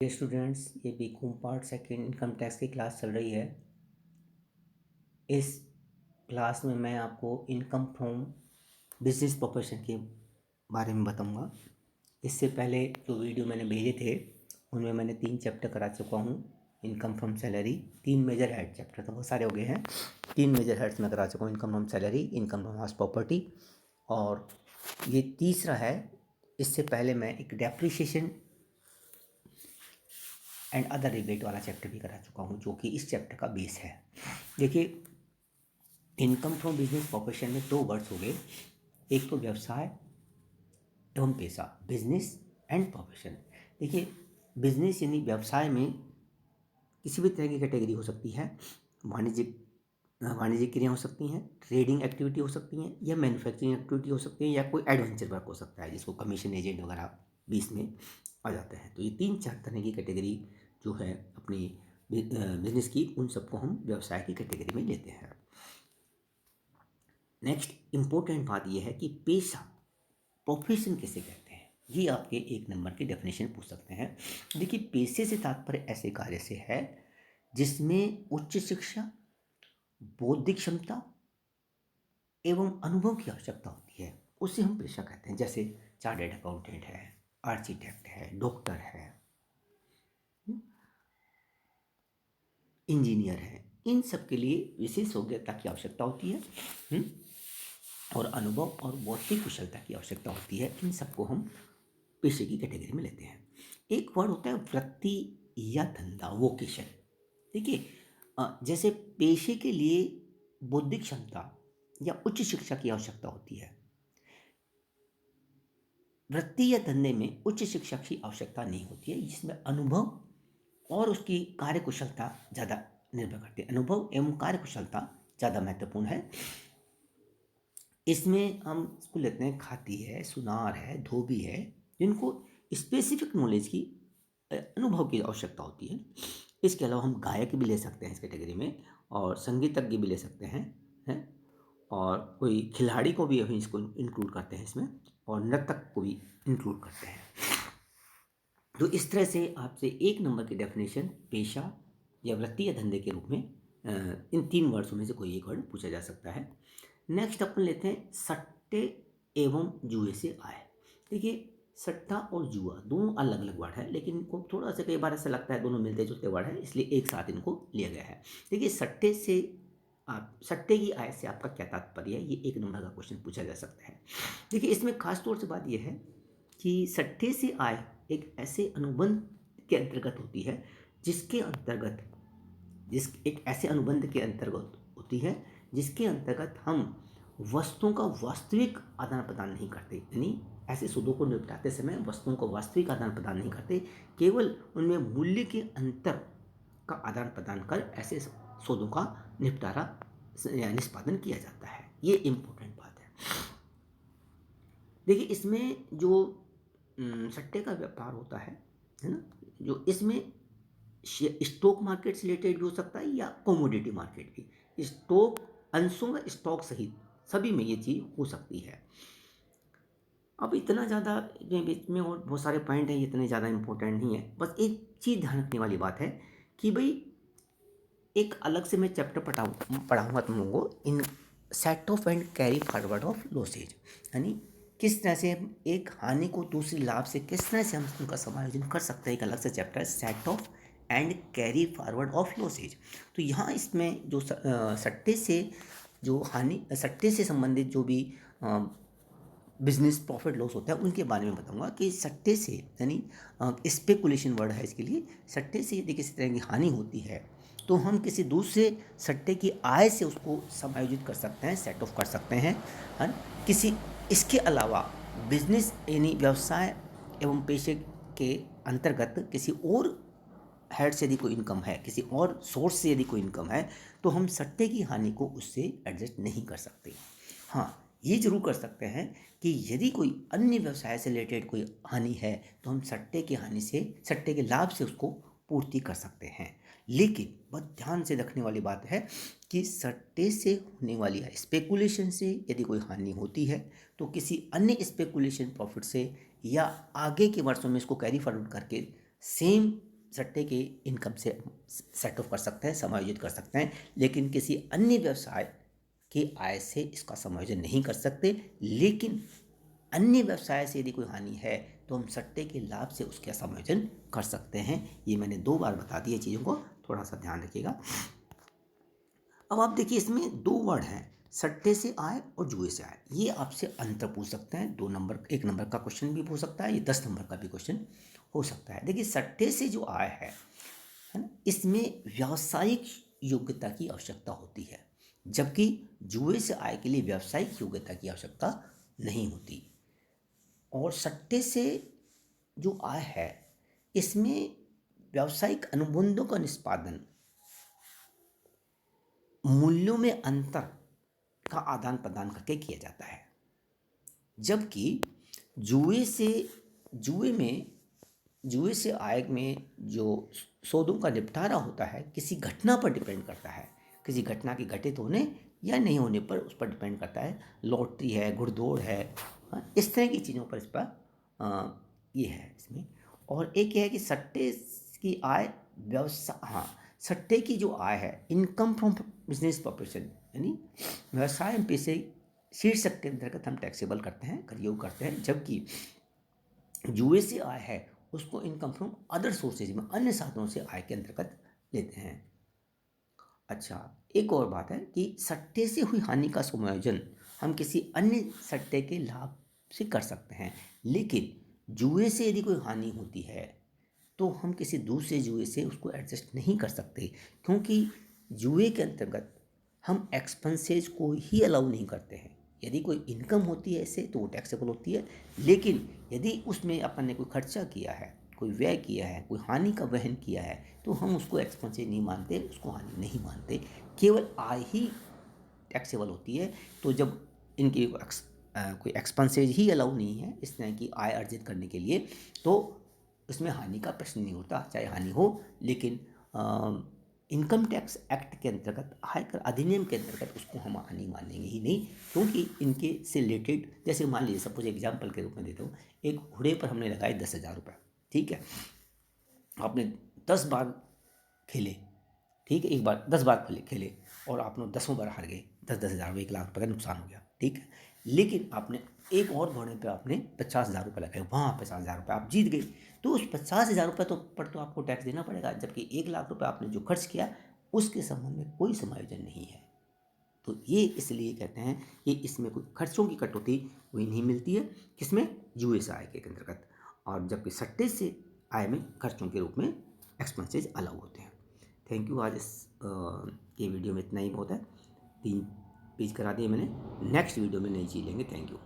ये स्टूडेंट्स, ये BCom part second income tax की क्लास चल रही है। इस क्लास में मैं आपको इनकम फ्रॉम बिजनेस प्रोफेशन के बारे में बताऊंगा। इससे पहले जो वीडियो मैंने भेजे थे उनमें मैंने 3 चैप्टर करा चुका हूँ। Income from salary 3 major head, chapter तो बहुत सारे हो गए हैं, 3 मेजर हेड्स में करा चुका हूँ। Income from salary, income from house property, और ये तीसरा है। इससे पहले मैं एक डेप्रिसिएशन एंड अदर रिबेट वाला चैप्टर भी करा चुका हूँ, जो कि इस चैप्टर का बेस है। देखिए, इनकम फ्रॉम बिजनेस प्रोफेशन में 2 वर्ड्स हो गए, एक तो व्यवसाय एवं पेशा, बिजनेस एंड प्रोफेशन। देखिए, बिजनेस यानी व्यवसाय में किसी भी तरह की कैटेगरी हो सकती है। वाणिज्यिक क्रिया हो सकती हैं, ट्रेडिंग एक्टिविटी हो सकती हैं, या मैन्युफैक्चरिंग एक्टिविटी हो सकती है, या कोई एडवेंचर वर्क हो सकता है जिसको कमीशन एजेंट वगैरह भी इसमें आ जाते हैं। तो ये 3-4 तरह की कैटेगरी जो है अपनी बिजनेस की, उन सबको हम व्यवसाय की कैटेगरी में लेते हैं। नेक्स्ट इम्पोर्टेंट बात यह है कि पेशा, प्रोफेशन किसे कहते हैं, ये आपके 1 नंबर की डेफिनेशन पूछ सकते हैं। देखिए, पेशे से तात्पर्य ऐसे कार्य से है जिसमें उच्च शिक्षा, बौद्धिक क्षमता एवं अनुभव की आवश्यकता होती है, उसे हम पेशा कहते हैं। जैसे चार्टर्ड अकाउंटेंट है, आर्किटेक्ट है, डॉक्टर है, इंजीनियर है, इन सब के लिए विशेष योग्यता की आवश्यकता होती है, और अनुभव और बौद्धिक कुशलता की आवश्यकता होती है। इन सबको हम पेशे की कैटेगरी में लेते हैं। एक वर्ड होता है वृत्ति या धंधा, वोकेशन। देखिए, जैसे पेशे के लिए बौद्धिक क्षमता या उच्च शिक्षा की आवश्यकता होती है, वृत्ति या धंधे में उच्च शिक्षा की आवश्यकता नहीं होती है, जिसमें अनुभव और उसकी कार्यकुशलता ज़्यादा निर्भर करती है। अनुभव एवं कार्यकुशलता ज़्यादा महत्वपूर्ण है। इसमें हम इसको लेते हैं खाती है, सुनार है, धोबी है, जिनको स्पेसिफिक नॉलेज की अनुभव की आवश्यकता होती है। इसके अलावा हम गायक भी ले सकते हैं इस कैटेगरी में, और संगीतज्ञ भी ले सकते हैं, और कोई खिलाड़ी को भी अभी इसको इंक्लूड करते हैं इसमें, और नर्तक को भी इंक्लूड करते हैं। तो इस तरह से आपसे 1 नंबर की डेफिनेशन पेशा या वृत्ति या धंधे के रूप में इन 3 वर्ड्सों में से कोई एक वर्ड पूछा जा सकता है। नेक्स्ट अपन लेते हैं सट्टे एवं जुए से आय। देखिए, सट्टा और जुआ दोनों अलग अलग वर्ड है, लेकिन इनको थोड़ा सा कई बार ऐसा लगता है दोनों मिलते जुलते वर्ड है, इसलिए एक साथ इनको लिया गया है। देखिए, सट्टे की आय से आपका क्या तात्पर्य है, ये 1 नंबर का क्वेश्चन पूछा जा सकता है। देखिए, इसमें खास तौर से बात यह है कि सट्टे से आय एक ऐसे अनुबंध के अंतर्गत होती है जिसके अंतर्गत एक ऐसे अनुबंध के अंतर्गत होती है जिसके अंतर्गत हम वस्तुओं का वास्तविक आदान प्रदान नहीं करते, यानी ऐसे सूदों को निपटाते समय वस्तुओं का वास्तविक आदान प्रदान नहीं करते, केवल उनमें मूल्य के अंतर का आदान प्रदान कर ऐसे सौदों का निपटारा या निष्पादन किया जाता है। ये इम्पोर्टेंट बात है। देखिए, इसमें जो सट्टे का व्यापार होता है ना, जो इसमें स्टॉक मार्केट से रिलेटेड भी हो सकता है या कमोडिटी मार्केट भी, स्टॉक अंशों व स्टॉक सहित सभी में ये चीज़ हो सकती है। अब इतना ज़्यादा बीच में और बहुत सारे पॉइंट हैं, इतने ज़्यादा इंपॉर्टेंट नहीं है। बस एक चीज़ ध्यान रखने वाली बात है कि भाई एक अलग से मैं चैप्टर पढ़ाऊँगा तुम लोगों को, इन set of and carry forward of losses, यानी किस तरह से हम एक हानि को दूसरी लाभ से किस तरह से हम उनका समायोजन कर सकते हैं। एक अलग से चैप्टर है set of and carry forward of losses. तो यहाँ इसमें जो सट्टे से संबंधित जो भी बिजनेस प्रॉफिट लॉस होता है उनके बारे में बताऊंगा कि सट्टे से, यानी स्पेकुलेशन वर्ड है इसके लिए, सट्टे से यदि किसी तरह की हानि होती है तो हम किसी दूसरे सट्टे की आय से उसको समायोजित कर सकते हैं, सेट ऑफ कर सकते हैं, है ना? किसी इसके अलावा बिजनेस यानी व्यवसाय एवं पेशे के अंतर्गत किसी और हेड से यदि कोई इनकम है, किसी और सोर्स से यदि कोई इनकम है, तो हम सट्टे की हानि को उससे एडजस्ट नहीं कर सकते। हाँ, ये जरूर कर सकते हैं कि यदि कोई अन्य व्यवसाय से रिलेटेड कोई हानि है तो हम सट्टे के लाभ से उसको पूर्ति कर सकते हैं। लेकिन बहुत ध्यान से रखने वाली बात है कि सट्टे से होने वाली स्पेकुलेशन से यदि कोई हानि होती है तो किसी अन्य स्पेकुलेशन प्रॉफिट से या आगे के वर्षों में इसको कैरी फॉरवर्ड करके सेम सट्टे के इनकम से सेट ऑफ कर सकते हैं, समायोजित कर सकते हैं, लेकिन किसी अन्य व्यवसाय की आय से इसका समायोजन नहीं कर सकते। लेकिन अन्य व्यवसाय से यदि कोई हानि है तो हम सट्टे के लाभ से उसका समायोजन कर सकते हैं। ये मैंने 2 बार बता दी है चीज़ों को, थोड़ा सा ध्यान रखिएगा। अब आप देखिए इसमें 2 वर्ड हैं, सट्टे से आय और जुए से आय। ये आपसे अंतर पूछ सकते हैं, 2 नंबर 1 नंबर का क्वेश्चन भी हो सकता है, ये 10 नंबर का भी क्वेश्चन हो सकता है। देखिए सट्टे से जो आय है ना, इसमें व्यावसायिक योग्यता की आवश्यकता होती है, जबकि जुए से आय के लिए व्यावसायिक योग्यता की आवश्यकता नहीं होती। और सट्टे से जो आय है इसमें व्यावसायिक अनुबंधों का निष्पादन मूल्यों में अंतर का आदान प्रदान करके किया जाता है, जबकि जुए से आय में जो सौदों का निपटारा होता है किसी घटना पर डिपेंड करता है, किसी घटना के घटित होने या नहीं होने पर उस पर डिपेंड करता है। लॉटरी है, घुड़दौड़ है, इस तरह की चीज़ों पर इस पर ये है इसमें। और एक ये है कि सट्टे की आय सट्टे की जो आय है इनकम फ्रॉम बिजनेस प्रॉपर्शन, यानी व्यवसाय पैसे शीर्षक के अंतर्गत हम टैक्सेबल करते हैं, कर योग करते हैं, जबकि जुए से आय है उसको इनकम फ्रॉम अदर सोर्सेज में अन्य साधनों से आय के अंतर्गत लेते हैं। अच्छा, एक और बात है कि सट्टे से हुई हानि का समायोजन हम किसी अन्य सट्टे के लाभ से कर सकते हैं, लेकिन जुए से यदि कोई हानि होती है तो हम किसी दूसरे जुए से उसको एडजस्ट नहीं कर सकते, क्योंकि जुए के अंतर्गत हम एक्सपेंसेस को ही अलाउ नहीं करते हैं। यदि कोई इनकम होती है इससे तो वो टैक्सेबल होती है, लेकिन यदि उसमें अपन ने कोई खर्चा किया है, कोई व्यय किया है, कोई हानि का वहन किया है तो हम उसको एक्सपेंसेस नहीं मानते, उसको हानि नहीं मानते, केवल आय ही टैक्सेबल होती है। तो जब इनकी कोई एक्सपेंसेज ही अलाउ नहीं है इस तरह की आय अर्जित करने के लिए, तो इसमें हानि का प्रश्न नहीं होता, चाहे हानि हो। लेकिन इनकम टैक्स एक्ट के अंतर्गत, आयकर अधिनियम के अंतर्गत उसको हम हानि मानेंगे ही नहीं, क्योंकि इनके से रिलेटेड, जैसे मान लीजिए सपोज एग्जाम्पल के रूप में देता हूँ, एक घोड़े पर हमने लगाए 10,000 रुपये, ठीक है, आपने 10 बार खेले, ठीक है, एक बार 10 बार खेले और आपने 10वां बार हार गए, 10,000 1 लाख रुपये का नुकसान हो गया, ठीक है। लेकिन आपने एक और घोड़े पे आपने 50,000 रुपये लगाए, वहाँ 50,000 रुपये आप जीत गए, तो उस 50,000 रुपये पर तो आपको टैक्स देना पड़ेगा, जबकि 1 लाख रुपये आपने जो खर्च किया उसके संबंध में कोई समायोजन नहीं है। तो ये इसलिए कहते हैं कि इसमें कोई खर्चों की कटौती हुई नहीं मिलती है, किसमें, जुए से आय के अंतर्गत, और जबकि सट्टे से आय में खर्चों के रूप में एक्सपेंसेस अलाउ होते हैं। Thank you. आज इस ये वीडियो में इतना ही बहुत है, 3 पेज करा दिए मैंने, नेक्स्ट वीडियो में नई चीज़ लेंगे। Thank you.